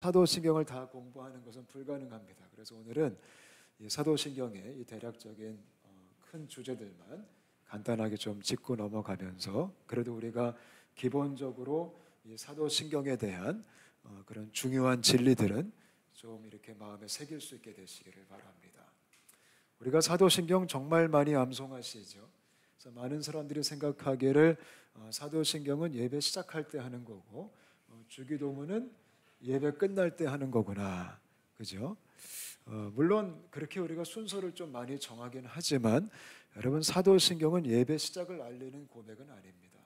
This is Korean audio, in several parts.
사도신경을 다 공부하는 것은 불가능합니다. 그래서 오늘은 이 사도신경의 이 대략적인 큰 주제들만 간단하게 좀 짚고 넘어가면서 그래도 우리가 기본적으로 이 사도신경에 대한 그런 중요한 진리들은 좀 이렇게 마음에 새길 수 있게 되시기를 바랍니다. 우리가 사도신경 정말 많이 암송하시죠. 그래서 많은 사람들이 생각하기를 사도신경은 예배 시작할 때 하는 거고 주기도문은 예배 끝날 때 하는 거구나. 그죠? 물론 그렇게 우리가 순서를 좀 많이 정하긴 하지만 여러분 사도신경은 예배 시작을 알리는 고백은 아닙니다.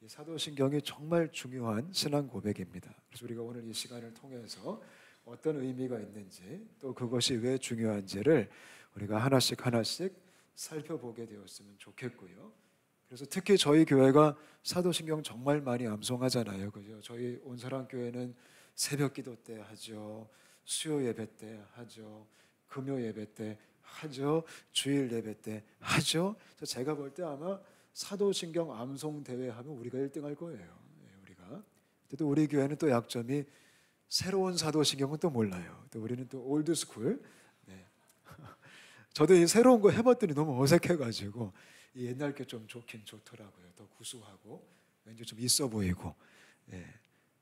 이 사도신경이 정말 중요한 신앙 고백입니다. 그래서 우리가 오늘 이 시간을 통해서 어떤 의미가 있는지 또 그것이 왜 중요한지를 우리가 하나씩 살펴보게 되었으면 좋겠고요. 그래서 특히 저희 교회가 사도신경 정말 많이 암송하잖아요. 그죠? 저희 온사랑교회는 새벽 기도 때 하죠. 수요 예배 때 하죠. 금요 예배 때 하죠. 주일 예배 때 하죠. 제가 볼 때 아마 사도신경 암송 대회 하면 우리가 1등 할 거예요. 우리가. 또 우리 교회는 또 약점이 새로운 사도신경은 또 몰라요. 또 우리는 또 올드스쿨. 네. 저도 이 새로운 거 해봤더니 너무 어색해가지고 이 옛날 게 좀 좋긴 좋더라고요. 더 구수하고 왠지 좀 있어 보이고. 네.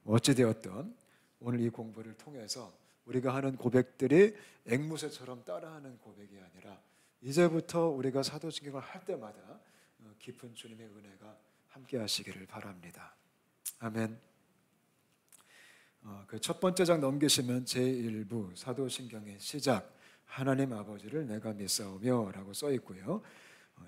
어찌되었든 오늘 이 공부를 통해서 우리가 하는 고백들이 앵무새처럼 따라하는 고백이 아니라 이제부터 우리가 사도신경을 할 때마다 깊은 주님의 은혜가 함께 하시기를 바랍니다. 아멘. 그 첫 번째 장 넘기시면 제1부 사도신경의 시작 하나님 아버지를 내가 믿사오며 라고 써 있고요.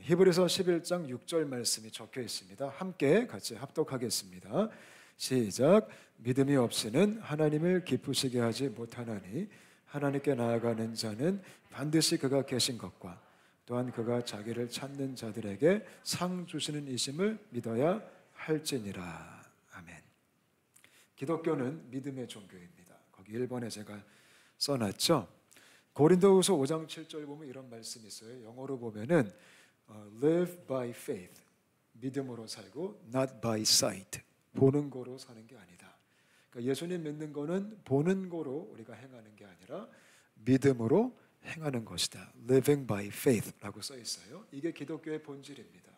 히브리서 11장 6절 말씀이 적혀 있습니다. 함께 같이 합독하겠습니다. 시작. 믿음이 없이는 하나님을 기쁘시게 하지 못하나니 하나님께 나아가는 자는 반드시 그가 계신 것과 또한 그가 자기를 찾는 자들에게 상 주시는 이심을 믿어야 할지니라. 아멘. 기독교는 믿음의 종교입니다. 거기 1번에 제가 써놨죠. 고린도후서 5장 7절 보면 이런 말씀이 있어요. 영어로 보면은 live by faith, 믿음으로 살고 not by sight, 보는 거로 사는 게 아니다. 그러니까 예수님 믿는 거는 보는 거로 우리가 행하는 게 아니라 믿음으로 행하는 것이다. living by faith라고 써 있어요. 이게 기독교의 본질입니다.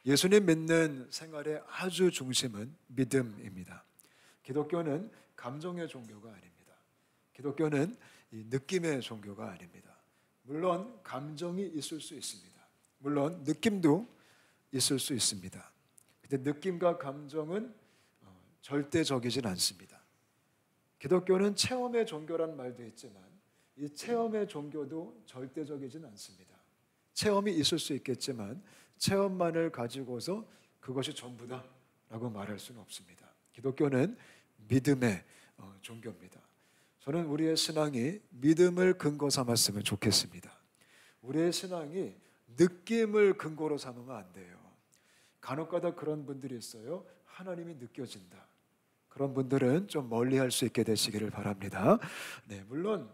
예수님 믿는 생활의 아주 중심은 믿음입니다. 기독교는 감정의 종교가 아닙니다. 기독교는 이 느낌의 종교가 아닙니다. 물론 감정이 있을 수 있습니다. 물론 느낌도 있을 수 있습니다. 근데 느낌과 감정은 절대적이진 않습니다. 기독교는 체험의 종교란 말도 있지만 이 체험의 종교도 절대적이진 않습니다. 체험이 있을 수 있겠지만 체험만을 가지고서 그것이 전부다라고 말할 수는 없습니다. 기독교는 믿음의 종교입니다. 저는 우리의 신앙이 믿음을 근거 삼았으면 좋겠습니다. 우리의 신앙이 느낌을 근거로 삼으면 안 돼요. 간혹가다 그런 분들이 있어요. 하나님이 느껴진다. 그런 분들은 좀 멀리할 수 있게 되시기를 바랍니다. 네, 물론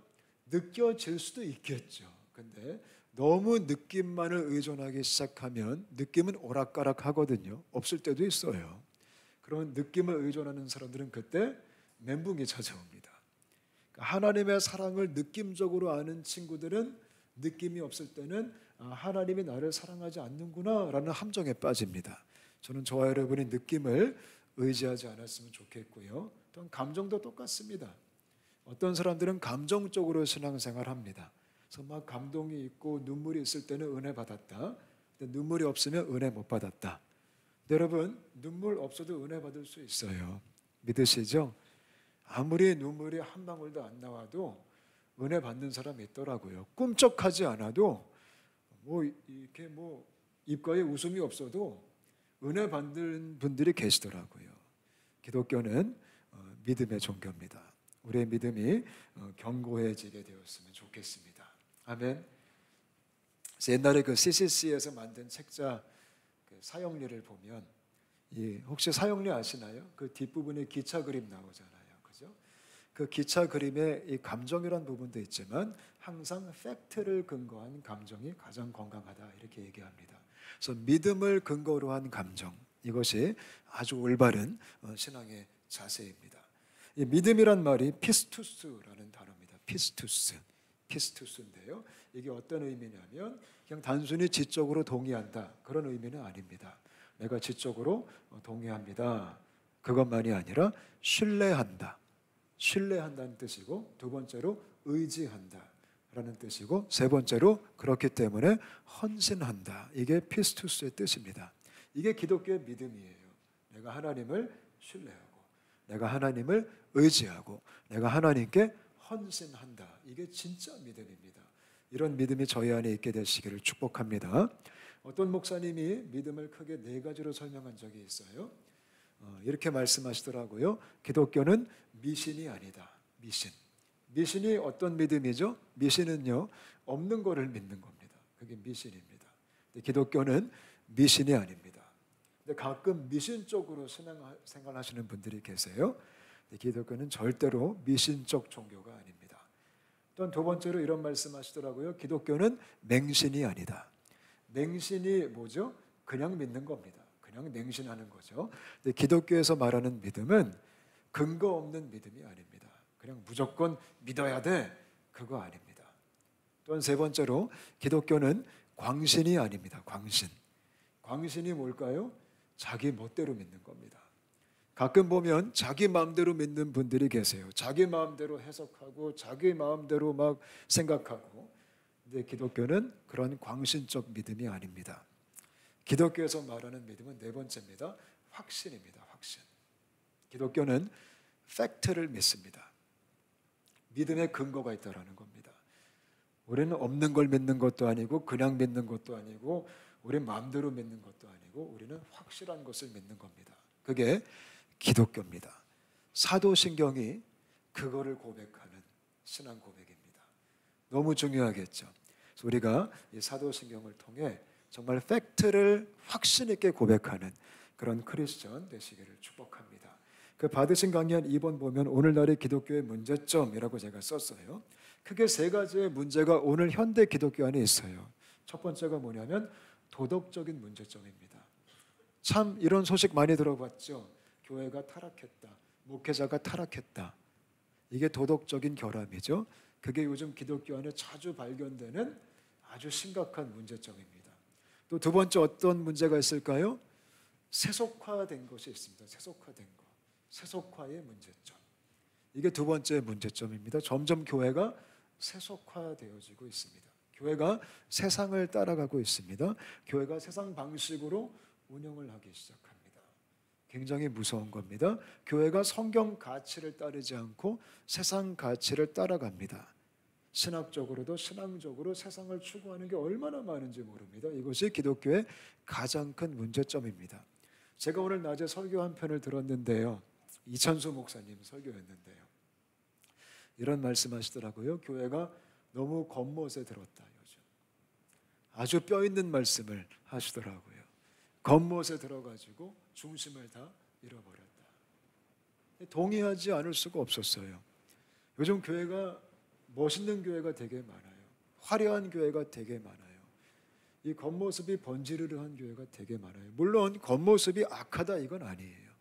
느껴질 수도 있겠죠. 근데 너무 느낌만을 의존하기 시작하면 느낌은 오락가락하거든요. 없을 때도 있어요. 그런 느낌을 의존하는 사람들은 그때 멘붕이 찾아옵니다. 하나님의 사랑을 느낌적으로 아는 친구들은 느낌이 없을 때는 하나님이 나를 사랑하지 않는구나 라는 함정에 빠집니다. 저는 저와 여러분이 느낌을 의지하지 않았으면 좋겠고요. 또한 감정도 똑같습니다. 어떤 사람들은 감정적으로 신앙생활합니다. 그래서 막 감동이 있고 눈물이 있을 때는 은혜 받았다. 근데 눈물이 없으면 은혜 못 받았다. 여러분 눈물 없어도 은혜 받을 수 있어요. 믿으시죠? 아무리 눈물이 한 방울도 안 나와도 은혜 받는 사람이 있더라고요. 꿈쩍하지 않아도 이렇게 입가에 웃음이 없어도 은혜 받는 분들이 계시더라고요. 기독교는 믿음의 종교입니다. 우리의 믿음이 견고해지게 되었으면 좋겠습니다. 아멘. 옛날에 그 CCC에서 만든 책자 그 사형리를 보면 혹시 사형리 아시나요? 그 뒷부분에 기차 그림 나오잖아요. 그죠? 그 기차 그림에 이 감정이란 부분도 있지만 항상 팩트를 근거한 감정이 가장 건강하다 이렇게 얘기합니다. 그래서 믿음을 근거로 한 감정, 이것이 아주 올바른 신앙의 자세입니다. 이 믿음이란 말이 피스투스라는 단어입니다. 피스투스인데요. 이게 어떤 의미냐면 그냥 단순히 지적으로 동의한다 그런 의미는 아닙니다. 내가 지적으로 동의합니다. 그것만이 아니라 신뢰한다는 뜻이고, 두 번째로 의지한다라는 뜻이고, 세 번째로 그렇기 때문에 헌신한다. 이게 피스투스의 뜻입니다. 이게 기독교의 믿음이에요. 내가 하나님을 신뢰하고, 내가 하나님을 의지하고, 내가 하나님께 헌신한다. 이게 진짜 믿음입니다. 이런 믿음이 저희 안에 있게 되시기를 축복합니다. 어떤 목사님이 믿음을 크게 네 가지로 설명한 적이 있어요. 이렇게 말씀하시더라고요. 기독교는 미신이 아니다. 미신이 어떤 믿음이죠? 미신은요, 없는 거를 믿는 겁니다. 그게 미신입니다. 기독교는 미신이 아닙니다. 근데 가끔 미신적으로 신앙생활 하시는 분들이 계세요. 기독교는 절대로 미신적 종교가 아닙니다. 또한 두 번째로 이런 말씀하시더라고요. 기독교는 맹신이 아니다. 맹신이 뭐죠? 그냥 믿는 겁니다. 그냥 맹신하는 거죠. 근데 기독교에서 말하는 믿음은 근거 없는 믿음이 아닙니다. 그냥 무조건 믿어야 돼. 그거 아닙니다. 또한 세 번째로 기독교는 광신이 아닙니다. 광신이 뭘까요? 자기 멋대로 믿는 겁니다. 가끔 보면 자기 마음대로 믿는 분들이 계세요. 자기 마음대로 해석하고 자기 마음대로 막 생각하고. 근데 기독교는 그런 광신적 믿음이 아닙니다. 기독교에서 말하는 믿음은 네 번째입니다. 확신입니다. 확신. 기독교는 팩트를 믿습니다. 믿음의 근거가 있다라는 겁니다. 우리는 없는 걸 믿는 것도 아니고 그냥 믿는 것도 아니고 우리 마음대로 믿는 것도 아니고 우리는 확실한 것을 믿는 겁니다. 그게 기독교입니다. 사도신경이 그거를 고백하는 신앙 고백입니다. 너무 중요하겠죠. 그래서 우리가 이 사도신경을 통해 정말 팩트를 확신 있게 고백하는 그런 크리스천 되시기를 축복합니다. 그 받으신 강연 2번 보면 오늘날의 기독교의 문제점이라고 제가 썼어요. 크게 세 가지의 문제가 오늘 현대 기독교 안에 있어요. 첫 번째가 뭐냐면 도덕적인 문제점입니다. 참 이런 소식 많이 들어봤죠. 교회가 타락했다. 목회자가 타락했다. 이게 도덕적인 결함이죠. 그게 요즘 기독교 안에 자주 발견되는 아주 심각한 문제점입니다. 또 두 번째 어떤 문제가 있을까요? 세속화된 것이 있습니다. 세속화된 것. 세속화의 문제점. 이게 두 번째 문제점입니다. 점점 교회가 세속화되어지고 있습니다. 교회가 세상을 따라가고 있습니다. 교회가 세상 방식으로 운영을 하기 시작합니다. 굉장히 무서운 겁니다. 교회가 성경 가치를 따르지 않고 세상 가치를 따라갑니다. 신학적으로도 신앙적으로 세상을 추구하는 게 얼마나 많은지 모릅니다. 이것이 기독교의 가장 큰 문제점입니다. 제가 오늘 낮에 설교 한 편을 들었는데요. 이찬수 목사님 설교였는데요. 이런 말씀하시더라고요. 교회가 너무 겉멋에 들었다. 요즘 아주 뼈 있는 말씀을 하시더라고요. 겉멋에 들어가지고 중심을 다 잃어버렸다. 동의하지 않을 수가 없었어요. 요즘 교회가 멋있는 교회가 되게 많아요. 화려한 교회가 되게 많아요. 이 겉모습이 번지르르한 교회가 되게 많아요. 물론 겉모습이 악하다 이건 아니에요.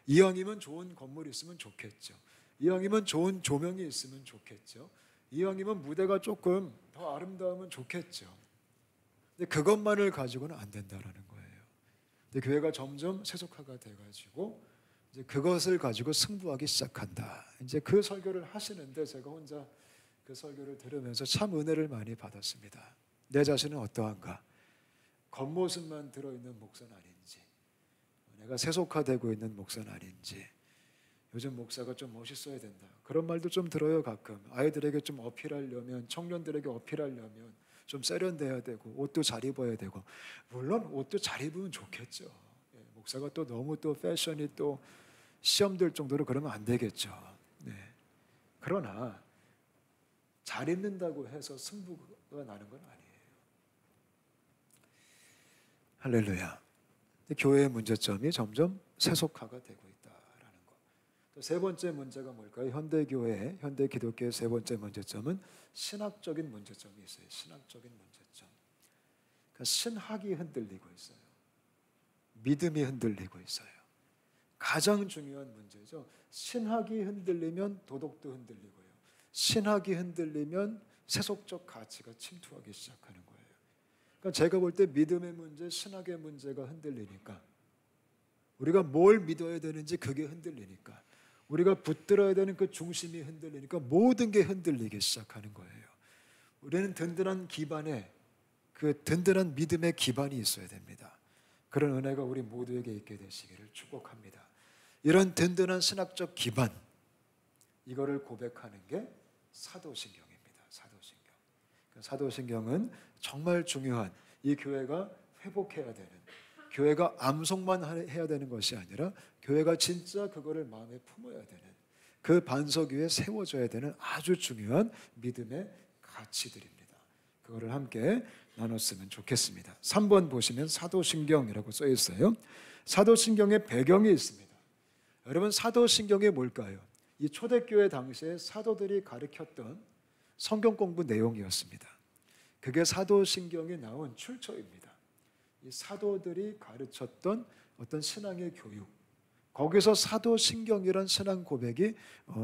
이왕이면 좋은 건물이 있으면 좋겠죠. 이왕이면 좋은 조명이 있으면 좋겠죠. 이왕이면 무대가 조금 더 아름다우면 좋겠죠. 근데 그것만을 가지고는 안 된다라는 거예요. 근데 교회가 점점 세속화가 돼가지고 이제 그것을 가지고 승부하기 시작한다. 이제 그 설교를 하시는데 제가 혼자 그 설교를 들으면서 참 은혜를 많이 받았습니다. 내 자신은 어떠한가? 겉모습만 들어있는 목사는 아닌지, 내가 세속화되고 있는 목사는 아닌지, 요즘 목사가 좀 멋있어야 된다. 그런 말도 좀 들어요 가끔. 아이들에게 좀 어필하려면, 청년들에게 어필하려면 좀 세련돼야 되고 옷도 잘 입어야 되고. 물론 옷도 잘 입으면 좋겠죠. 목사가 또 너무 또 패션이 또 시험될 정도로 그러면 안 되겠죠. 네. 그러나 잘 입는다고 해서 승부가 나는 건 아니에요. 할렐루야. 교회의 문제점이 점점 세속화가 되고 있다라는 것. 또 세 번째 문제가 뭘까요? 현대 기독교의 세 번째 문제점은 신학적인 문제점이 있어요. 신학적인 문제점. 그러니까 신학이 흔들리고 있어요. 믿음이 흔들리고 있어요. 가장 중요한 문제죠. 신학이 흔들리면 도덕도 흔들리고요. 신학이 흔들리면 세속적 가치가 침투하기 시작하는 거예요. 그러니까 제가 볼 때 믿음의 문제, 신학의 문제가 흔들리니까, 우리가 뭘 믿어야 되는지 그게 흔들리니까, 우리가 붙들어야 되는 그 중심이 흔들리니까 모든 게 흔들리기 시작하는 거예요. 우리는 든든한 기반에, 그 든든한 믿음의 기반이 있어야 됩니다. 그런 은혜가 우리 모두에게 있게 되시기를 축복합니다. 이런 든든한 신학적 기반, 이거를 고백하는 게 사도신경입니다. 사도신경. 사도신경은 정말 중요한, 이 교회가 회복해야 되는, 교회가 암송만 해야 되는 것이 아니라 교회가 진짜 그거를 마음에 품어야 되는, 그 반석 위에 세워져야 되는 아주 중요한 믿음의 가치들입니다. 그거를 함께 나눴으면 좋겠습니다. 3번 보시면 사도신경이라고 써 있어요. 사도신경의 배경이 있습니다. 여러분, 사도신경이 뭘까요? 이 초대교회 당시에 사도들이 가르쳤던 성경 공부 내용이었습니다. 그게 사도신경에 나온 출처입니다. 이 사도들이 가르쳤던 어떤 신앙의 교육, 거기서 사도신경이란 신앙 고백이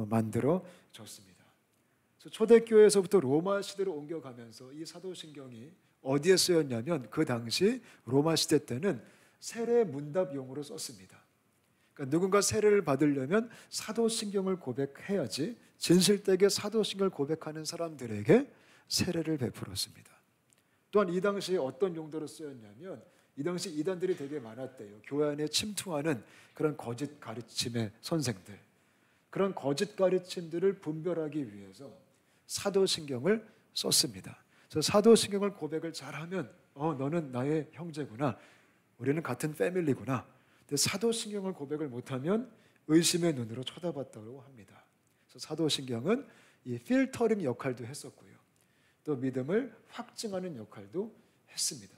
만들어졌습니다. 초대교회에서부터 로마 시대로 옮겨가면서 이 사도신경이 어디에 쓰였냐면, 그 당시 로마 시대 때는 세례 문답용으로 썼습니다. 그러니까 누군가 세례를 받으려면 사도신경을 고백해야지 진실되게 사도신경을 고백하는 사람들에게 세례를 베풀었습니다. 또한 이 당시에 어떤 용도로 쓰였냐면, 이 당시 이단들이 되게 많았대요. 교회 안에 침투하는 그런 거짓 가르침의 선생들, 그런 거짓 가르침들을 분별하기 위해서 사도신경을 썼습니다. 그래서 사도신경을 고백을 잘하면 너는 나의 형제구나, 우리는 같은 패밀리구나. 근데 사도신경을 고백을 못하면 의심의 눈으로 쳐다봤다고 합니다. 그래서 사도신경은 이 필터링 역할도 했었고요, 또 믿음을 확증하는 역할도 했습니다.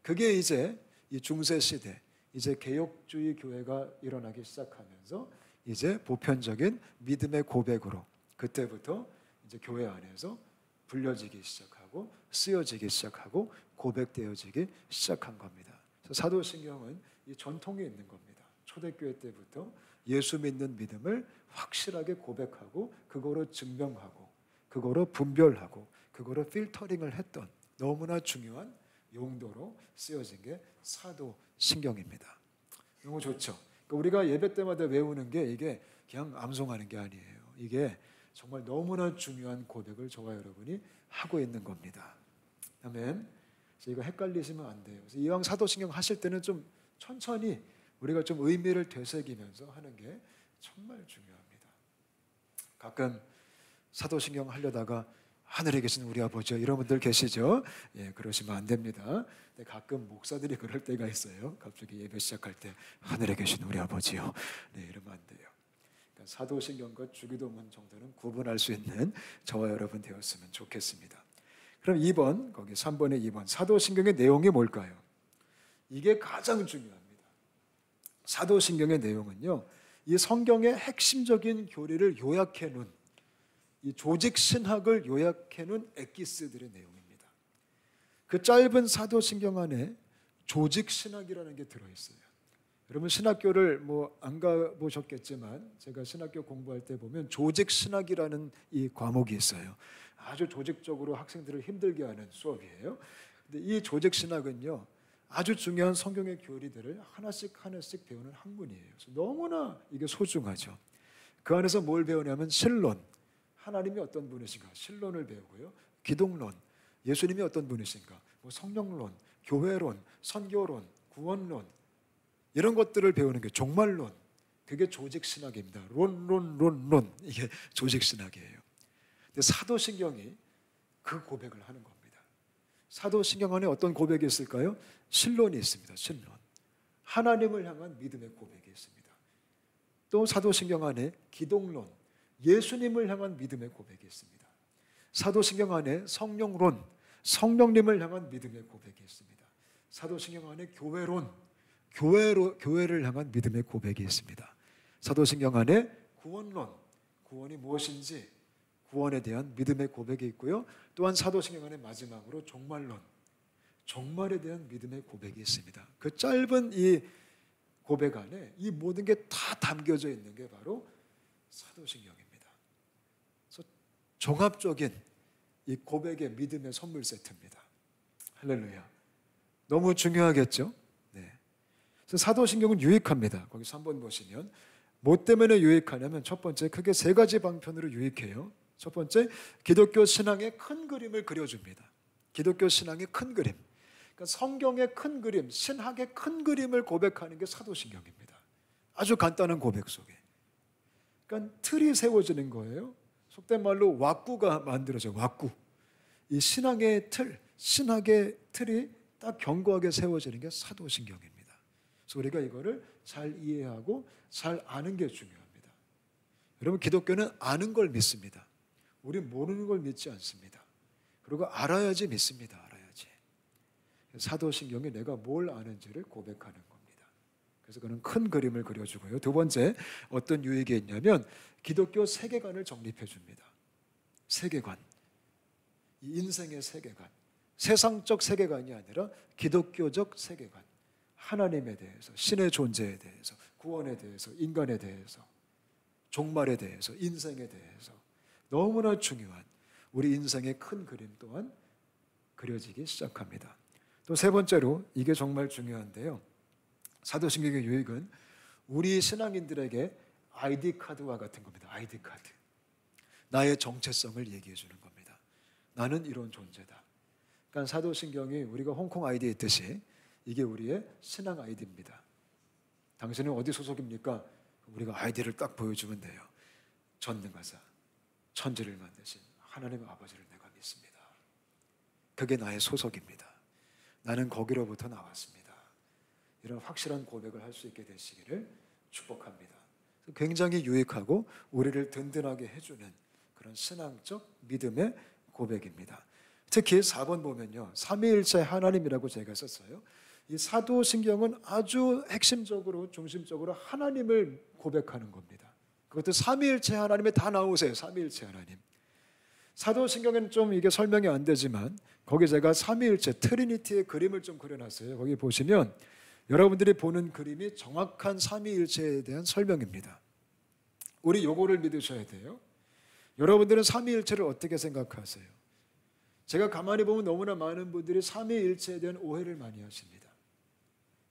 그게 이제 이 중세 시대, 이제 개혁주의 교회가 일어나기 시작하면서 이제 보편적인 믿음의 고백으로 그때부터 이제 교회 안에서 불려지기 시작하고 쓰여지기 시작하고 고백되어지기 시작한 겁니다. 그래서 사도신경은 이 전통이 있는 겁니다. 초대교회 때부터 예수 믿는 믿음을 확실하게 고백하고 그거로 증명하고 그거로 분별하고 그거로 필터링을 했던 너무나 중요한 용도로 쓰여진 게 사도신경입니다. 너무 좋죠? 그러니까 우리가 예배 때마다 외우는 게 이게 그냥 암송하는 게 아니에요. 이게 정말 너무나 중요한 고백을 저와 여러분이 하고 있는 겁니다. 아멘. 그래서 이거 헷갈리시면 안 돼요. 그래서 이왕 사도신경 하실 때는 좀 천천히 우리가 좀 의미를 되새기면서 하는 게 정말 중요합니다. 가끔 사도신경 하려다가 하늘에 계신 우리 아버지, 이런 분들 계시죠? 예, 그러시면 안 됩니다. 근데 가끔 목사들이 그럴 때가 있어요. 갑자기 예배 시작할 때 하늘에 계신 우리 아버지요. 네, 이러면 안 돼요. 그러니까 사도신경과 주기도문 정도는 구분할 수 있는 저와 여러분 되었으면 좋겠습니다. 그럼 2번, 거기 3번의 2번, 사도신경의 내용이 뭘까요? 이게 가장 중요합니다. 사도신경의 내용은요, 이 성경의 핵심적인 교리를 요약해 놓은, 이 조직 신학을 요약해 놓은 엑기스들의 내용입니다. 그 짧은 사도신경 안에 조직 신학이라는 게 들어있어요. 여러분 신학교를 안 가보셨겠지만 제가 신학교 공부할 때 보면 조직 신학이라는 이 과목이 있어요. 아주 조직적으로 학생들을 힘들게 하는 수업이에요. 근데 이 조직 신학은요, 아주 중요한 성경의 교리들을 하나씩 배우는 학문이에요. 그래서 너무나 이게 소중하죠. 그 안에서 뭘 배우냐면 신론, 하나님이 어떤 분이신가, 신론을 배우고요. 기독론, 예수님이 어떤 분이신가, 성령론, 교회론, 선교론, 구원론, 이런 것들을 배우는 게 종말론, 그게 조직신학입니다. 론, 이게 조직신학이에요. 근데 사도신경이 그 고백을 하는 겁니다. 사도신경 안에 어떤 고백이 있을까요? 신론이 있습니다. 신론, 하나님을 향한 믿음의 고백이 있습니다. 또 사도신경 안에 기독론, 예수님을 향한 믿음의 고백이 있습니다. 사도신경 안에 성령론, 성령님을 향한 믿음의 고백이 있습니다. 사도신경 안에 교회론, 교회를 향한 믿음의 고백이 있습니다. 사도신경 안에 구원론, 구원이 무엇인지 구원에 대한 믿음의 고백이 있고요. 또한 사도신경 안에 마지막으로 종말론, 종말에 대한 믿음의 고백이 있습니다. 그 짧은 이 고백 안에 이 모든 게 다 담겨져 있는 게 바로 사도신경입니다. 그래서 종합적인 이 고백의 믿음의 선물 세트입니다. 할렐루야. 너무 중요하겠죠? 네. 그래서 사도신경은 유익합니다. 거기서 한번 보시면 뭐 때문에 유익하냐면 첫 번째 크게 세 가지 방편으로 유익해요. 첫 번째, 기독교 신앙의 큰 그림을 그려줍니다. 기독교 신앙의 큰 그림. 그러니까 성경의 큰 그림, 신학의 큰 그림을 고백하는 게 사도신경입니다. 아주 간단한 고백 속에. 그러니까 틀이 세워지는 거예요. 속된 말로 왁구가 만들어져요. 왁구. 이 신앙의 틀, 신학의 틀이 딱 견고하게 세워지는 게 사도신경입니다. 그래서 우리가 이거를 잘 이해하고 잘 아는 게 중요합니다. 여러분, 기독교는 아는 걸 믿습니다. 우리 모르는 걸 믿지 않습니다. 그리고 알아야지 믿습니다. 알아야지. 사도신경이 내가 뭘 아는지를 고백하는 겁니다. 그래서 그는 큰 그림을 그려주고요. 두 번째, 어떤 유익이 있냐면 기독교 세계관을 정립해 줍니다. 세계관. 이 인생의 세계관. 세상적 세계관이 아니라 기독교적 세계관. 하나님에 대해서, 신의 존재에 대해서, 구원에 대해서, 인간에 대해서, 종말에 대해서, 인생에 대해서 너무나 중요한 우리 인생의 큰 그림 또한 그려지기 시작합니다. 또 세 번째로 이게 정말 중요한데요. 사도신경의 유익은 우리 신앙인들에게 아이디 카드와 같은 겁니다. 아이디 카드. 나의 정체성을 얘기해 주는 겁니다. 나는 이런 존재다. 그러니까 사도신경이 우리가 홍콩 아이디에 있듯이 이게 우리의 신앙 아이디입니다. 당신은 어디 소속입니까? 우리가 아이디를 딱 보여주면 돼요. 전능하사 천지를 만드신 하나님 아버지를 내가 믿습니다. 그게 나의 소속입니다. 나는 거기로부터 나왔습니다. 이런 확실한 고백을 할 수 있게 되시기를 축복합니다. 굉장히 유익하고 우리를 든든하게 해주는 그런 신앙적 믿음의 고백입니다. 특히 4번 보면요, 삼위일체 하나님이라고 제가 썼어요. 이 사도신경은 아주 핵심적으로 중심적으로 하나님을 고백하는 겁니다. 그것도 삼위일체 하나님에 다 나오세요. 삼위일체 하나님. 사도신경에는 좀 이게 설명이 안 되지만 거기 제가 삼위일체 트리니티의 그림을 좀 그려놨어요. 거기 보시면 여러분들이 보는 그림이 정확한 삼위일체에 대한 설명입니다. 우리 요거를 믿으셔야 돼요. 여러분들은 삼위일체를 어떻게 생각하세요? 제가 가만히 보면 너무나 많은 분들이 삼위일체에 대한 오해를 많이 하십니다.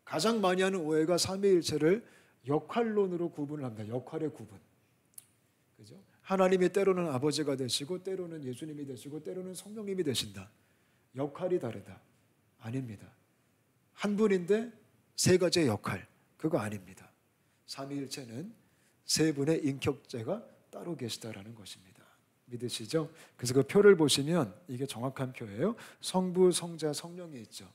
가장 많이 하는 오해가 삼위일체를 역할론으로 구분을 합니다. 역할의 구분. 그죠? 하나님이 때로는 아버지가 되시고 때로는 예수님이 되시고 때로는 성령님이 되신다. 역할이 다르다. 아닙니다. 한 분인데 세 가지의 역할. 그거 아닙니다. 삼위일체는 세 분의 인격체가 따로 계시다라는 것입니다. 믿으시죠? 그래서 그 표를 보시면 이게 정확한 표예요. 성부, 성자, 성령이 있죠.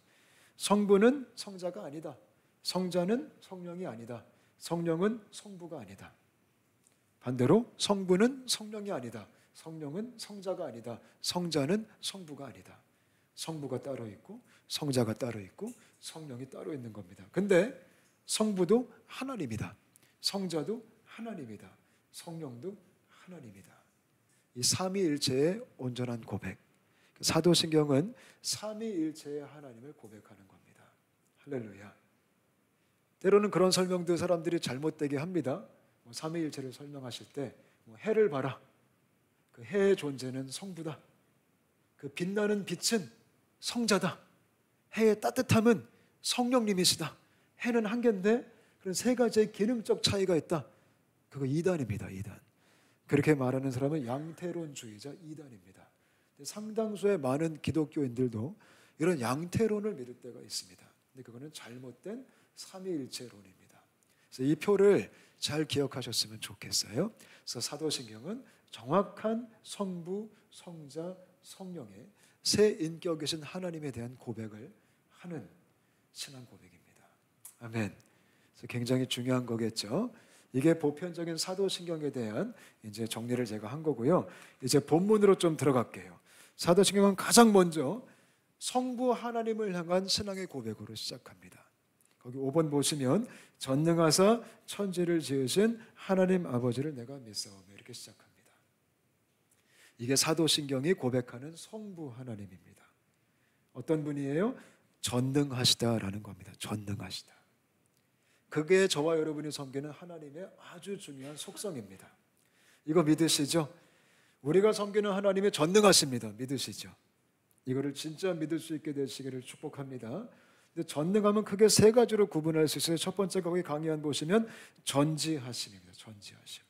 성부는 성자가 아니다. 성자는 성령이 아니다. 성령은 성부가 아니다. 반대로 성부는 성령이 아니다. 성령은 성자가 아니다. 성자는 성부가 아니다. 성부가 따로 있고 성자가 따로 있고 성령이 따로 있는 겁니다. 근데 성부도 하나님이다. 성자도 하나님이다. 성령도 하나님이다. 이 삼위일체의 온전한 고백. 사도신경은 삼위일체의 하나님을 고백하는 겁니다. 할렐루야. 때로는 그런 설명도 사람들이 잘못되게 합니다. 삼위일체를 설명하실 때 해를 봐라. 그 해의 존재는 성부다. 그 빛나는 빛은 성자다. 해의 따뜻함은 성령님이시다. 해는 한 개인데 그런 세 가지의 기능적 차이가 있다. 그거 이단입니다. 이단. 그렇게 말하는 사람은 양태론주의자 이단입니다. 상당수의 많은 기독교인들도 이런 양태론을 믿을 때가 있습니다. 근데 그거는 잘못된 삼위일체론입니다. 그래서 이 표를 잘 기억하셨으면 좋겠어요. 그래서 사도신경은 정확한 성부, 성자, 성령의 세 인격이신 하나님에 대한 고백을 하는 신앙 고백입니다. 아멘. 그래서 굉장히 중요한 거겠죠. 이게 보편적인 사도신경에 대한 이제 정리를 제가 한 거고요. 이제 본문으로 좀 들어갈게요. 사도신경은 가장 먼저 성부 하나님을 향한 신앙의 고백으로 시작합니다. 거기 5번 보시면 전능하사 천지를 지으신 하나님 아버지를 내가 믿사오며 이렇게 시작합니다. 이게 사도신경이 고백하는 성부 하나님입니다. 어떤 분이에요? 전능하시다라는 겁니다. 전능하시다. 그게 저와 여러분이 섬기는 하나님의 아주 중요한 속성입니다. 이거 믿으시죠? 우리가 섬기는 하나님이 전능하십니다. 믿으시죠? 이거를 진짜 믿을 수 있게 되시기를 축복합니다. 근데 전능함은 크게 세 가지로 구분할 수 있어요. 첫 번째 거기 강의한 보시면 전지하심입니다. 전지하심.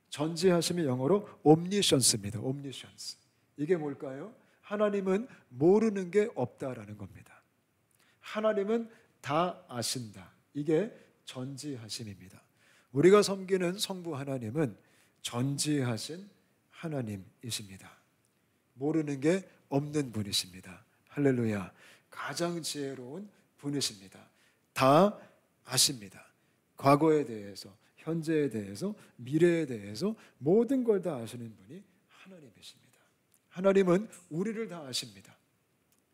전지하심이 영어로 omniscience입니다. omniscience. 이게 뭘까요? 하나님은 모르는 게 없다라는 겁니다. 하나님은 다 아신다. 이게 전지하심입니다. 우리가 섬기는 성부 하나님은 전지하신 하나님이십니다. 모르는 게 없는 분이십니다. 할렐루야. 가장 지혜로운 분이십니다. 다 아십니다. 과거에 대해서, 현재에 대해서, 미래에 대해서 모든 걸 다 아시는 분이 하나님이십니다. 하나님은 우리를 다 아십니다.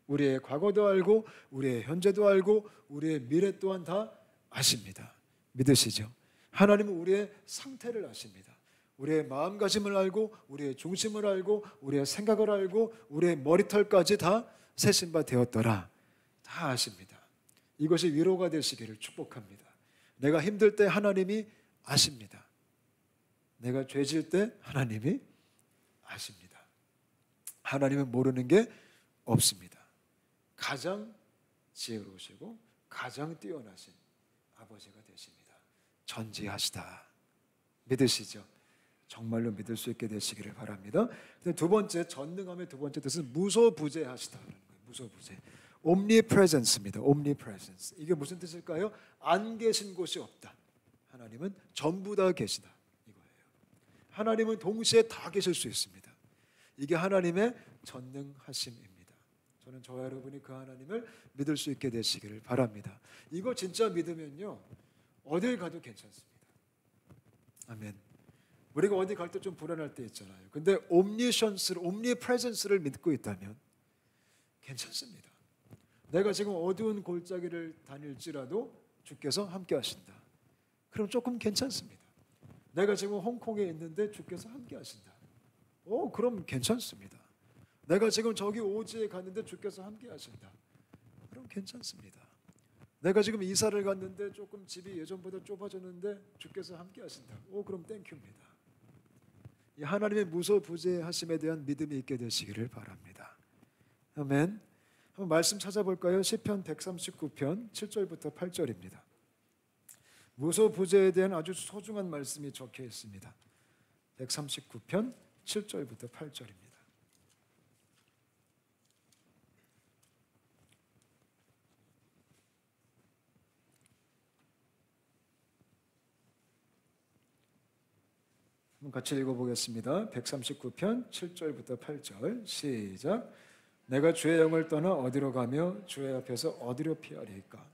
우리의 과거도 알고, 우리의 현재도 알고, 우리의 미래 또한 다 아십니다. 믿으시죠? 하나님은 우리의 상태를 아십니다. 우리의 마음가짐을 알고, 우리의 중심을 알고, 우리의 생각을 알고, 우리의 머리털까지 다 세신 바 되었더라. 다 아십니다. 이것이 위로가 되시기를 축복합니다. 내가 힘들 때 하나님이 아십니다. 내가 죄질 때 하나님이 아십니다. 하나님은 모르는 게 없습니다. 가장 지혜로우시고 가장 뛰어나신 아버지가 되십니다. 전지하시다. 믿으시죠? 정말로 믿을 수 있게 되시기를 바랍니다. 두 번째, 전능함의 두 번째 뜻은 무소부재하시다라는 거예요. 무소부재. omnipresence입니다. omnipresence. 이게 무슨 뜻일까요? 안 계신 곳이 없다. 하나님은 전부 다 계시다. 이거예요. 하나님은 동시에 다 계실 수 있습니다. 이게 하나님의 전능하심입니다. 저는 저와 여러분이 그 하나님을 믿을 수 있게 되시기를 바랍니다. 이거 진짜 믿으면요, 어딜 가도 괜찮습니다. 아멘. 우리가 어디 갈 때 좀 불안할 때 있잖아요. 근데 omniscience를, omnipresence를 믿고 있다면 괜찮습니다. 내가 지금 어두운 골짜기를 다닐지라도 주께서 함께 하신다. 그럼 조금 괜찮습니다. 내가 지금 홍콩에 있는데 주께서 함께 하신다. 그럼 괜찮습니다. 내가 지금 저기 오지에 갔는데 주께서 함께 하신다. 그럼 괜찮습니다. 내가 지금 이사를 갔는데 조금 집이 예전보다 좁아졌는데 주께서 함께 하신다. 그럼 땡큐입니다. 이 하나님의 무소부재하심에 대한 믿음이 있게 되시기를 바랍니다. 아멘. 한번 말씀 찾아볼까요? 시편 139편 7절부터 8절입니다. 무소부재에 대한 아주 소중한 말씀이 적혀 있습니다. 139편 7절부터 8절입니다. 같이 읽어보겠습니다. 139편 7절부터 8절 시작. 내가 주의 영을 떠나 어디로 가며 주의 앞에서 어디로 피하리까?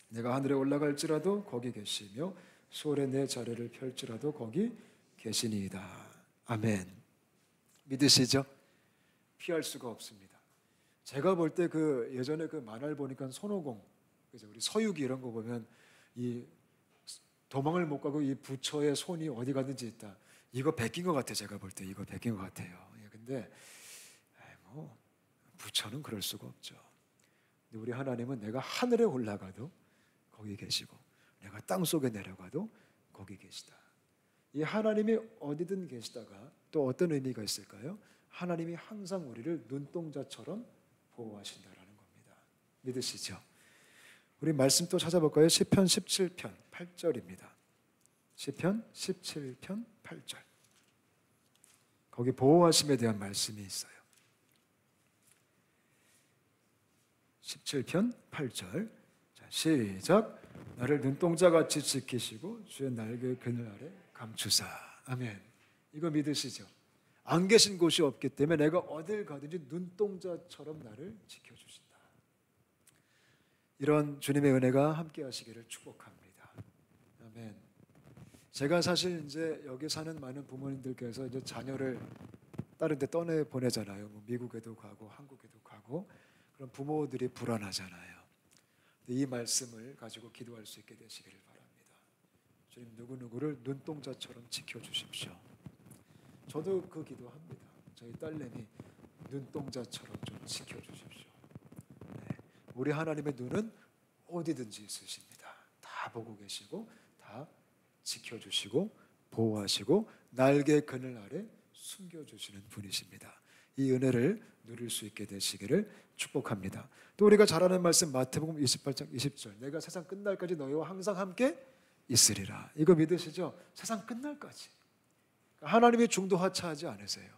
내가 하늘에 올라갈지라도 거기 계시며 수월에 내 자리를 펼지라도 거기 계시니이다. 아멘. 믿으시죠? 피할 수가 없습니다. 제가 볼 때 그 예전에 그 만화를 보니까 손오공, 그죠? 우리 서유기 이런 거 보면 이 도망을 못 가고 이 부처의 손이 어디 가든지 있다. 이거 베낀 것 같아요. 제가 볼 때 이거 베낀 것 같아요. 근데 부처는 그럴 수가 없죠. 근데 우리 하나님은 내가 하늘에 올라가도 거기 계시고 내가 땅속에 내려가도 거기 계시다. 이 하나님이 어디든 계시다가 또 어떤 의미가 있을까요? 하나님이 항상 우리를 눈동자처럼 보호하신다라는 겁니다. 믿으시죠? 우리 말씀 또 찾아볼까요? 시편 17편 8절입니다. 시편 17편 8절. 거기 보호하심에 대한 말씀이 있어요. 17편 8절. 자, 시작. 나를 눈동자같이 지키시고 주의 날개 그늘 아래 감추사. 아멘. 이거 믿으시죠? 안 계신 곳이 없기 때문에 내가 어딜 가든지 눈동자처럼 나를 지켜주신다. 이런 주님의 은혜가 함께 하시기를 축복합니다. 아멘. 제가 사실 이제 여기 사는 많은 부모님들께서 이제 자녀를 다른 데 떠내 보내잖아요. 미국에도 가고 한국에도 가고. 그럼 부모들이 불안하잖아요. 이 말씀을 가지고 기도할 수 있게 되시기를 바랍니다. 주님 누구누구를 눈동자처럼 지켜주십시오. 저도 그 기도합니다. 저희 딸내미 눈동자처럼 좀 지켜주십시오. 네. 우리 하나님의 눈은 어디든지 있으십니다. 다 보고 계시고 다 지켜주시고 보호하시고 날개 그늘 아래 숨겨주시는 분이십니다. 이 은혜를 누릴 수 있게 되시기를 축복합니다. 또 우리가 잘 아는 말씀 마태복음 28장 20절, 내가 세상 끝날까지 너희와 항상 함께 있으리라. 이거 믿으시죠? 세상 끝날까지. 하나님이 중도 하차하지 않으세요.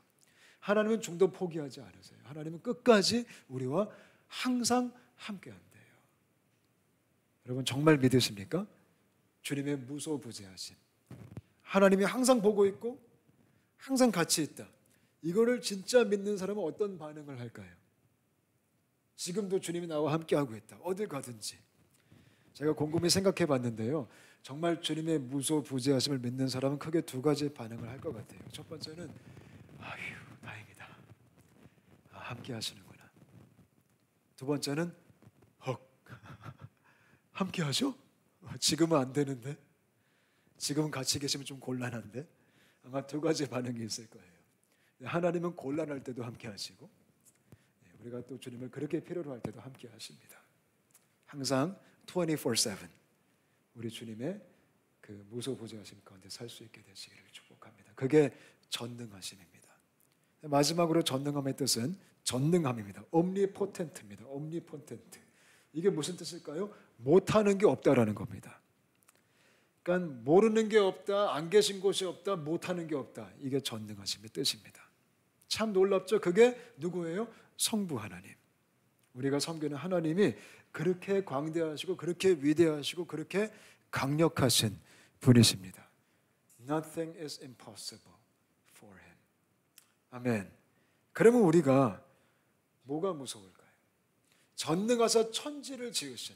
하나님은 중도 포기하지 않으세요. 하나님은 끝까지 우리와 항상 함께 한대요. 여러분 정말 믿으십니까? 주님의 무소부재하심, 하나님이 항상 보고 있고 항상 같이 있다, 이거를 진짜 믿는 사람은 어떤 반응을 할까요? 지금도 주님이 나와 함께하고 있다, 어딜 가든지. 제가 곰곰이 생각해 봤는데요, 정말 주님의 무소부재하심을 믿는 사람은 크게 두 가지 반응을 할 것 같아요. 첫 번째는 아휴 다행이다, 함께 하시는구나. 두 번째는 헉 함께 하죠? 지금은 안 되는데, 지금은 같이 계시면 좀 곤란한데. 아마 두 가지 반응이 있을 거예요. 하나님은 곤란할 때도 함께 하시고, 우리가 또 주님을 그렇게 필요로 할 때도 함께 하십니다. 항상 24/7 우리 주님의 그 무소부재하심 가운데 살 수 있게 되시기를 축복합니다. 그게 전능하심입니다. 마지막으로 전능함의 뜻은 전능함입니다. omnipotent입니다. omnipotent. 이게 무슨 뜻일까요? 못하는 게 없다라는 겁니다. 그러니까 모르는 게 없다, 안 계신 곳이 없다, 못하는 게 없다. 이게 전능하심의 뜻입니다. 참 놀랍죠? 그게 누구예요? 성부 하나님. 우리가 섬기는 하나님이 그렇게 광대하시고 그렇게 위대하시고 그렇게 강력하신 분이십니다. Nothing is impossible for him. 아멘. 그러면 우리가 뭐가 무서울까요? 전능하사 천지를 지으신,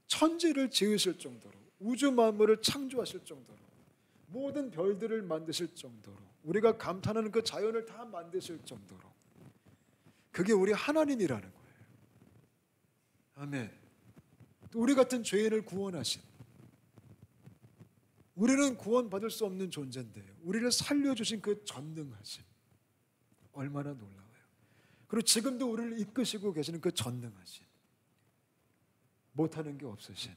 천지를 지으실 정도로, 우주 만물을 창조하실 정도로, 모든 별들을 만드실 정도로, 우리가 감탄하는 그 자연을 다 만드실 정도로, 그게 우리 하나님이라는 거예요. 아멘. 또 우리 같은 죄인을 구원하신, 우리는 구원받을 수 없는 존재인데요, 우리를 살려주신 그 전능하심, 얼마나 놀라워요. 그리고 지금도 우리를 이끄시고 계시는 그 전능하심, 못하는 게 없으신,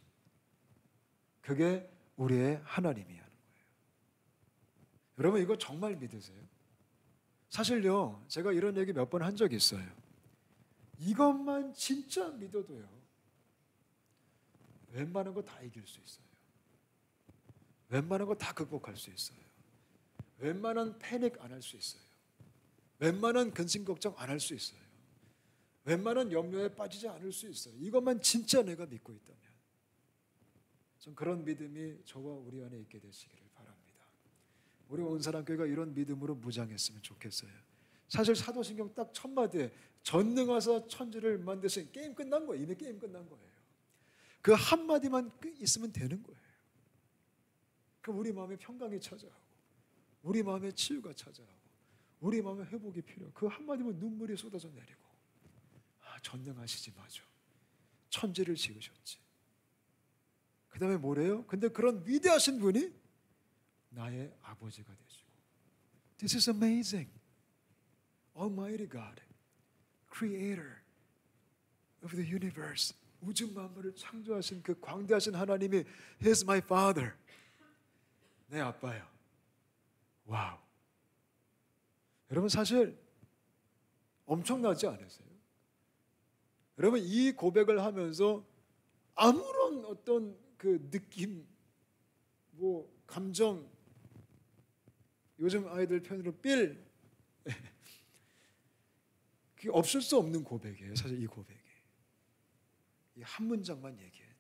그게 우리의 하나님이 하는 거예요. 여러분 이거 정말 믿으세요? 사실요, 제가 이런 얘기 몇 번 한 적이 있어요. 이것만 진짜 믿어도요, 웬만한 거 다 이길 수 있어요. 웬만한 거 다 극복할 수 있어요. 웬만한 패닉 안 할 수 있어요. 웬만한 근심 걱정 안 할 수 있어요. 웬만한 염려에 빠지지 않을 수 있어요. 이것만 진짜 내가 믿고 있다면. 전 그런 믿음이 저와 우리 안에 있게 되시기를 바랍니다. 우리 온사람교회가 이런 믿음으로 무장했으면 좋겠어요. 사실 사도신경 딱 첫 마디에 전능하사 천지를 만드신, 게임 끝난 거예요. 이미 게임 끝난 거예요. 그 한마디만 있으면 되는 거예요. 그럼 우리 마음에 평강이 찾아오고, 우리 마음에 치유가 찾아오고, 우리 마음에 회복이 필요하고, 그 한마디면 눈물이 쏟아져 내리고, 전능하시지 맞아, 천지를 지으셨지. 그 다음에 뭐래요? 근데 그런 위대하신 분이 나의 아버지가 되시고, This is amazing. Almighty God, Creator of the universe, 우주 만물을 창조하신 그 광대하신 하나님이 He is my Father, 내 아빠야. 와우. 여러분 사실 엄청나지 않으세요? 여러분 이 고백을 하면서 아무런 어떤 그 느낌, 뭐 감정, 요즘 아이들 표현으로 삘, 그게 없을 수 없는 고백이에요. 사실 이 고백이, 이 한 문장만 얘기해도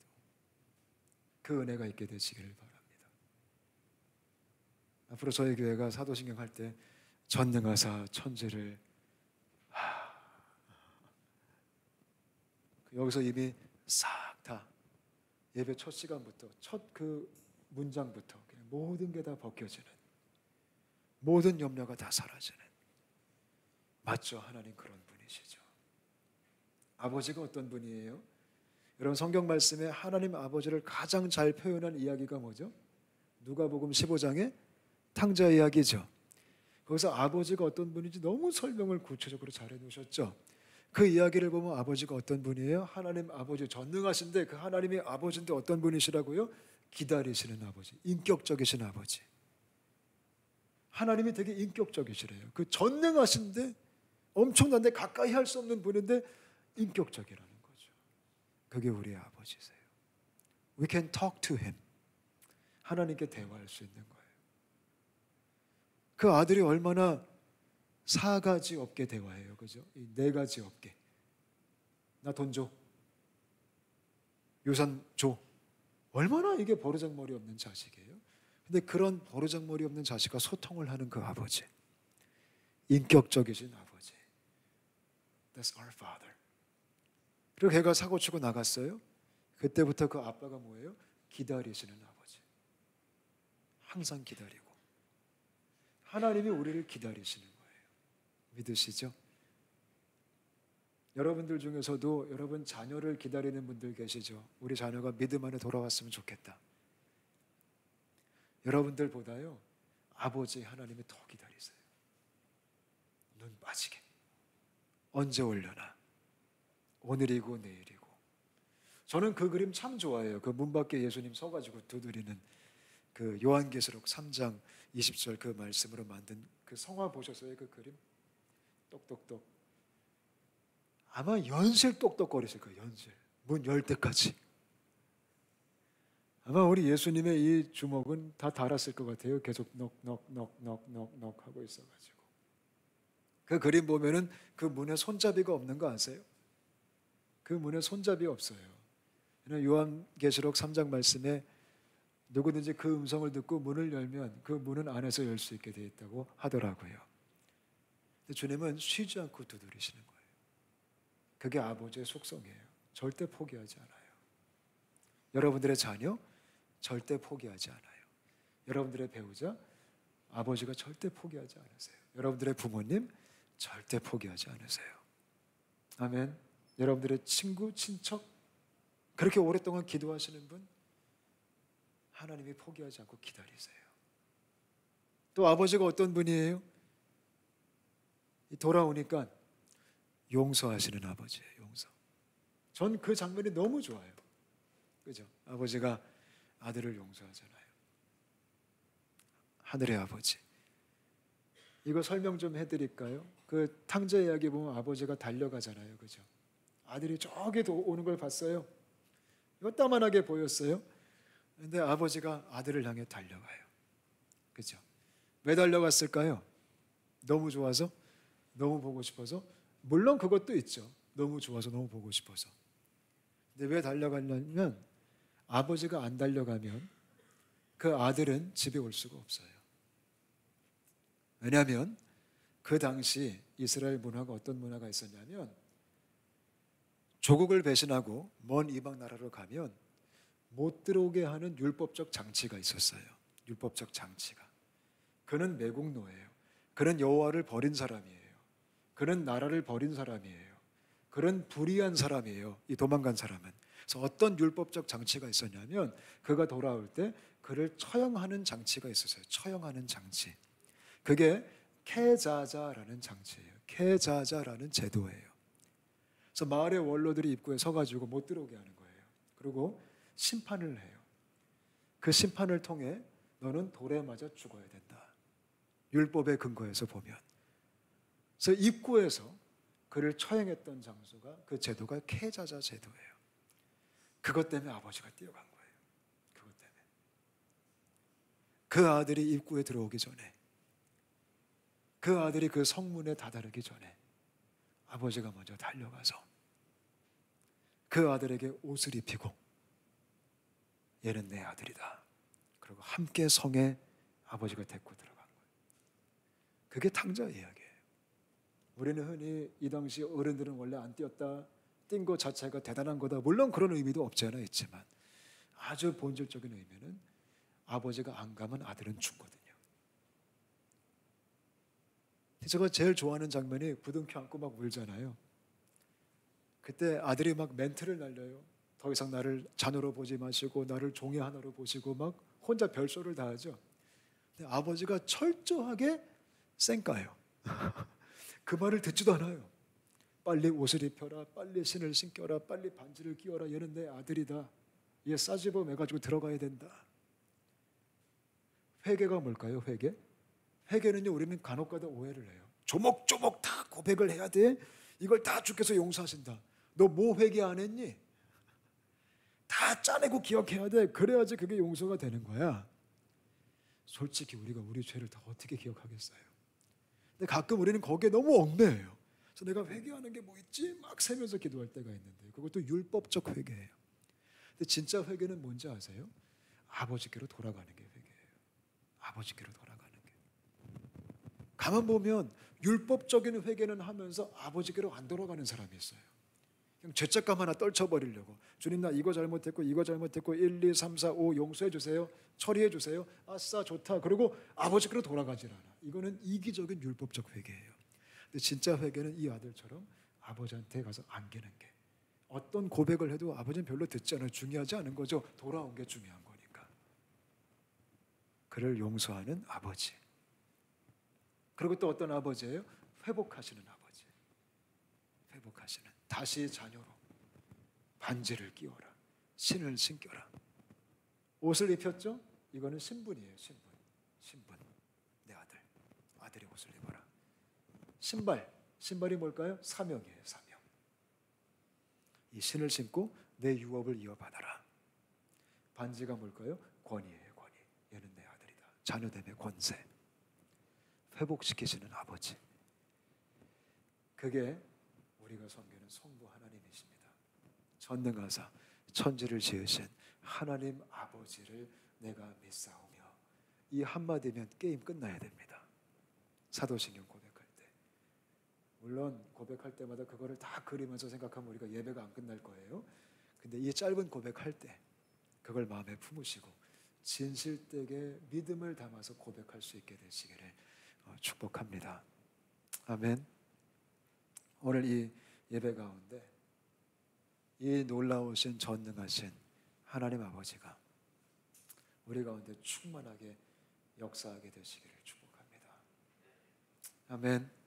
그 은혜가 있게 되시기를 바랍니다. 앞으로 저희 교회가 사도신경 할 때 전능하사 천지를, 여기서 이미 싹 다 예배 첫 시간부터, 첫 그 문장부터 그냥 모든 게 다 벗겨지는, 모든 염려가 다 사라지는, 맞죠? 하나님 그런 분이시죠. 아버지가 어떤 분이에요? 여러분 성경 말씀에 하나님 아버지를 가장 잘 표현한 이야기가 뭐죠? 누가복음 15장의 탕자 이야기죠. 거기서 아버지가 어떤 분인지 너무 설명을 구체적으로 잘 해놓으셨죠. 그 이야기를 보면 아버지가 어떤 분이에요? 하나님 아버지, 전능하신데 그 하나님이 아버지인데 어떤 분이시라고요? 기다리시는 아버지, 인격적이신 아버지. 하나님이 되게 인격적이시래요. 그 전능하신데 엄청난데 가까이 할 수 없는 분인데 인격적이라는 거죠. 그게 우리의 아버지세요. We can talk to him. 하나님께 대화할 수 있는 거예요. 그 아들이 얼마나 4가지 업계 대화해요. 그죠? 이 4가지 업계. 나 돈 줘. 유산 줘. 얼마나 이게 버르장머리 없는 자식이에요. 근데 그런 버르장머리 없는 자식과 소통을 하는 그 아버지. 인격적이신 아버지. That's our father. 그리고 걔가 사고 치고 나갔어요. 그때부터 그 아빠가 뭐예요? 기다리시는 아버지. 항상 기다리고. 하나님이 우리를 기다리시는 거예요. 믿으시죠? 여러분들 중에서도 여러분 자녀를 기다리는 분들 계시죠? 우리 자녀가 믿음 안에 돌아왔으면 좋겠다. 여러분들보다요 아버지 하나님이 더 기다리세요. 눈 빠지게. 언제 올려나? 오늘이고 내일이고. 저는 그 그림 참 좋아해요. 그 문 밖에 예수님 서가지고 두드리는 그 요한계시록 3장 20절 그 말씀으로 만든 그 성화 보셨어요? 그 그림? 똑똑똑. 아마 연실 똑똑거리실 거예요. 연실. 문 열 때까지. 아마 우리 예수님의 이 주먹은 다 달았을 것 같아요. 계속 넉넉넉넉넉넉 하고 있어가지고. 그 그림 보면은 그 문에 손잡이가 없는 거 아세요? 그 문에 손잡이 없어요. 요한계시록 3장 말씀에 누구든지 그 음성을 듣고 문을 열면 그 문은 안에서 열 수 있게 되어 있다고 하더라고요. 근데 주님은 쉬지 않고 두드리시는 거예요. 그게 아버지의 속성이에요. 절대 포기하지 않아요. 여러분들의 자녀 절대 포기하지 않아요. 여러분들의 배우자 아버지가 절대 포기하지 않으세요. 여러분들의 부모님 절대 포기하지 않으세요. 아멘. 여러분들의 친구, 친척 그렇게 오랫동안 기도하시는 분 하나님이 포기하지 않고 기다리세요. 또 아버지가 어떤 분이에요? 돌아오니까 용서하시는 아버지예요. 용서. 전 그 장면이 너무 좋아요. 그죠? 아버지가 아들을 용서하잖아요. 하늘의 아버지. 이거 설명 좀 해드릴까요? 그 탕자 이야기 보면 아버지가 달려가잖아요. 그죠? 아들이 저기 오는 걸 봤어요. 요따만하게 보였어요. 근데 아버지가 아들을 향해 달려가요. 그죠? 왜 달려갔을까요? 너무 좋아서? 너무 보고 싶어서? 물론 그것도 있죠. 너무 좋아서 너무 보고 싶어서. 근데 왜 달려가냐면 아버지가 안 달려가면 그 아들은 집에 올 수가 없어요. 왜냐하면 그 당시 이스라엘 문화가 어떤 문화가 있었냐면 조국을 배신하고 먼 이방 나라로 가면 못 들어오게 하는 율법적 장치가 있었어요. 율법적 장치가. 그는 매국노예요. 그는 여호와를 버린 사람이에요. 그는 나라를 버린 사람이에요. 그는 불의한 사람이에요. 이 도망간 사람은. 그래서 어떤 율법적 장치가 있었냐면 그가 돌아올 때 그를 처형하는 장치가 있었어요. 처형하는 장치. 그게 케자자라는 장치예요. 케자자라는 제도예요. 그래서 마을의 원로들이 입구에 서가지고 못 들어오게 하는 거예요. 그리고 심판을 해요. 그 심판을 통해 너는 돌에 맞아 죽어야 된다. 율법의 근거에서 보면. 그래서 입구에서 그를 처형했던 장소가 그 제도가 케자자 제도예요. 그것 때문에 아버지가 뛰어간 거예요. 그것 때문에. 그 아들이 입구에 들어오기 전에 그 아들이 그 성문에 다다르기 전에 아버지가 먼저 달려가서 그 아들에게 옷을 입히고 얘는 내 아들이다. 그리고 함께 성에 아버지가 데리고 들어간 거예요. 그게 탕자 이야기예요. 우리는 흔히 이 당시 어른들은 원래 안 뛰었다. 뛴 것 자체가 대단한 거다. 물론 그런 의미도 없지 않아 있지만 아주 본질적인 의미는 아버지가 안 가면 아들은 죽거든요. 제가 제일 좋아하는 장면이 부둥켜 안고 막 울잖아요. 그때 아들이 막 멘트를 날려요. 더 이상 나를 자녀로 보지 마시고 나를 종이 하나로 보시고 막 혼자 별소를 다 하죠. 근데 아버지가 철저하게 쌩까요. 그 말을 듣지도 않아요. 빨리 옷을 입혀라, 빨리 신을 신겨라, 빨리 반지를 끼워라. 얘는 내 아들이다. 얘 싸집어 매가지고 들어가야 된다. 회개가 뭘까요? 회개? 회개는요, 우리는 간혹가다 오해를 해요. 조목조목 다 고백을 해야 돼. 이걸 다 주께서 용서하신다. 너 뭐 회개 안 했니? 다 짜내고 기억해야 돼. 그래야지 그게 용서가 되는 거야. 솔직히 우리가 우리 죄를 다 어떻게 기억하겠어요? 근데 가끔 우리는 거기에 너무 얽매여요. 그래서 내가 회개하는 게 뭐 있지? 막 세면서 기도할 때가 있는데 그것도 율법적 회개예요. 근데 진짜 회개는 뭔지 아세요? 아버지께로 돌아가는 게 회개예요. 아버지께로 돌아가는 게. 가만 보면 율법적인 회개는 하면서 아버지께로 안 돌아가는 사람이 있어요. 그냥 죄책감 하나 떨쳐버리려고. 주님, 나 이거 잘못했고 이거 잘못했고 1, 2, 3, 4, 5 용서해 주세요. 처리해 주세요. 아싸 좋다. 그리고 아버지께로 돌아가질 않아. 이거는 이기적인 율법적 회개예요. 근데 진짜 회개는 이 아들처럼 아버지한테 가서 안기는 게. 어떤 고백을 해도 아버지는 별로 듣지 않아요. 중요하지 않은 거죠. 돌아온 게 중요한 거니까. 그를 용서하는 아버지. 그리고 또 어떤 아버지예요? 회복하시는 아버지. 회복하시는. 다시 자녀로 반지를 끼워라. 신을 신겨라. 옷을 입혔죠? 이거는 신분이에요. 신분. 신분. 내 아들. 아들의 옷을 입어라. 신발. 신발이 뭘까요? 사명이에요. 사명. 이 신을 신고 내 유업을 이어받아라. 반지가 뭘까요? 권위예요. 권위. 얘는 내 아들이다. 자녀됨의 권세. 회복시키시는 아버지. 그게 우리가 섬기는 성부 하나님이십니다. 전능하사 천지를 지으신 하나님 아버지를 내가 믿사오며. 이 한마디면 게임 끝나야 됩니다. 사도신경 고백할 때. 물론 고백할 때마다 그거를 다 그리면서 생각하면 우리가 예배가 안 끝날 거예요. 근데 이 짧은 고백할 때 그걸 마음에 품으시고 진실되게 믿음을 담아서 고백할 수 있게 되시기를 축복합니다. 아멘. 오늘 이 예배 가운데 이 놀라우신 전능하신 하나님 아버지가 우리 가운데 충만하게 역사하게 되시기를 축복합니다. 아멘.